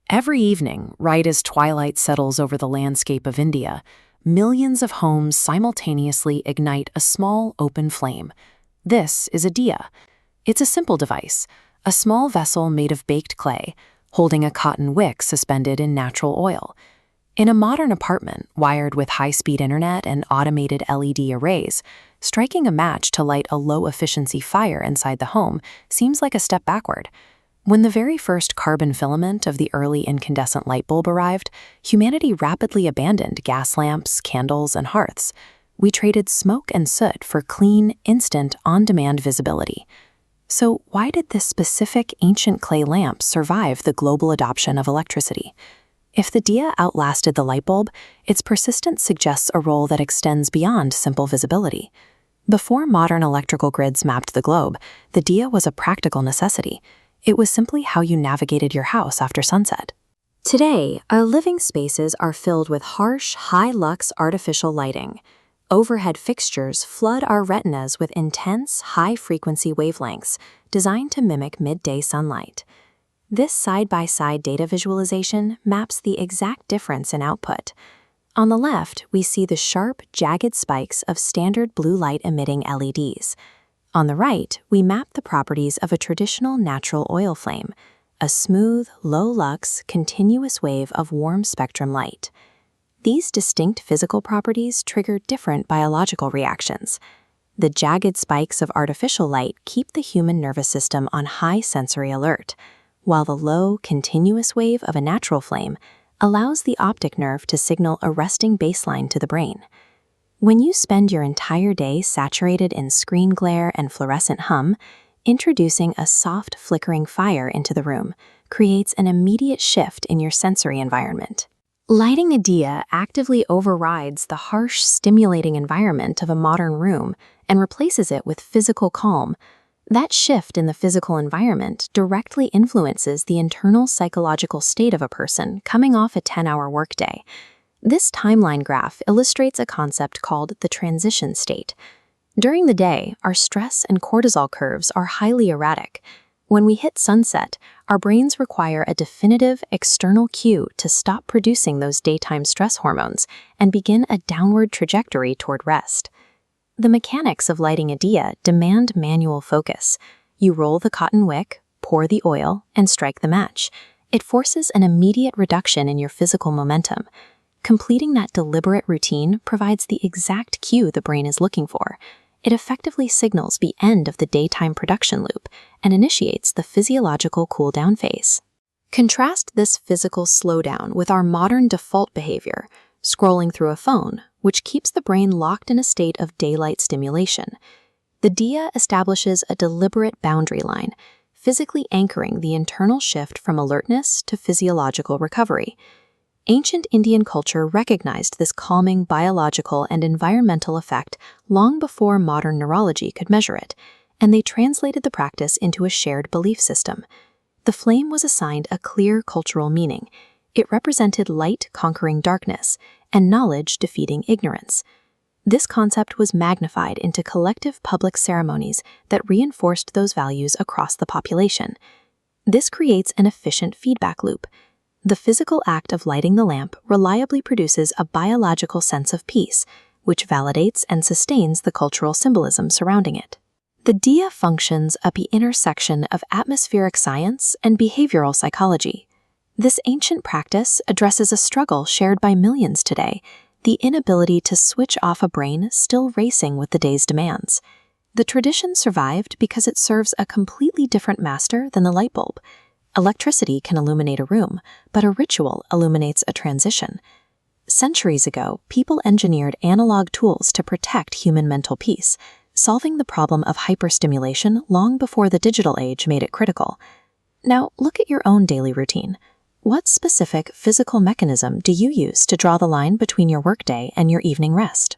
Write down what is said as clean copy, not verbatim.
Every evening, right as twilight settles over the landscape of India, millions of homes simultaneously ignite a small open flame. This is a diya. It's a simple device, a small vessel made of baked clay, holding a cotton wick suspended in natural oil. In a modern apartment wired with high-speed internet and automated LED arrays, striking a match to light a low-efficiency fire inside the home seems like a step backward. When the very first carbon filament of the early incandescent light bulb arrived, humanity rapidly abandoned gas lamps, candles, and hearths. We traded smoke and soot for clean, instant, on-demand visibility. So why did this specific ancient clay lamp survive the global adoption of electricity? If the diya outlasted the light bulb, its persistence suggests a role that extends beyond simple visibility. Before modern electrical grids mapped the globe, the diya was a practical necessity. It was simply how you navigated your house after sunset. Today, our living spaces are filled with harsh, high-lux artificial lighting. Overhead fixtures flood our retinas with intense, high-frequency wavelengths designed to mimic midday sunlight. This side-by-side data visualization maps the exact difference in output. On the left, we see the sharp, jagged spikes of standard blue light-emitting LEDs. On the right, we map the properties of a traditional natural oil flame, a smooth, low-lux, continuous wave of warm spectrum light. These distinct physical properties trigger different biological reactions. The jagged spikes of artificial light keep the human nervous system on high sensory alert, while the low, continuous wave of a natural flame allows the optic nerve to signal a resting baseline to the brain. When you spend your entire day saturated in screen glare and fluorescent hum, introducing a soft, flickering fire into the room creates an immediate shift in your sensory environment. Lighting a diya actively overrides the harsh, stimulating environment of a modern room and replaces it with physical calm. That shift in the physical environment directly influences the internal psychological state of a person coming off a 10-hour workday. This timeline graph illustrates a concept called the transition state. During the day, our stress and cortisol curves are highly erratic. When we hit sunset, our brains require a definitive external cue to stop producing those daytime stress hormones and begin a downward trajectory toward rest. The mechanics of lighting a diya demand manual focus. You roll the cotton wick, pour the oil, and strike the match. It forces an immediate reduction in your physical momentum. Completing that deliberate routine provides the exact cue the brain is looking for. It effectively signals the end of the daytime production loop and initiates the physiological cool-down phase. Contrast this physical slowdown with our modern default behavior, scrolling through a phone, which keeps the brain locked in a state of daylight stimulation. The diya establishes a deliberate boundary line, physically anchoring the internal shift from alertness to physiological recovery. Ancient Indian culture recognized this calming biological and environmental effect long before modern neurology could measure it, and they translated the practice into a shared belief system. The flame was assigned a clear cultural meaning. It represented light conquering darkness and knowledge defeating ignorance. This concept was magnified into collective public ceremonies that reinforced those values across the population. This creates an efficient feedback loop. The physical act of lighting the lamp reliably produces a biological sense of peace, which validates and sustains the cultural symbolism surrounding it. The diya functions at the intersection of atmospheric science and behavioral psychology. This ancient practice addresses a struggle shared by millions today, the inability to switch off a brain still racing with the day's demands. The tradition survived because it serves a completely different master than the light bulb. Electricity can illuminate a room, but a ritual illuminates a transition. Centuries ago, people engineered analog tools to protect human mental peace, solving the problem of hyperstimulation long before the digital age made it critical. Now, look at your own daily routine. What specific physical mechanism do you use to draw the line between your workday and your evening rest?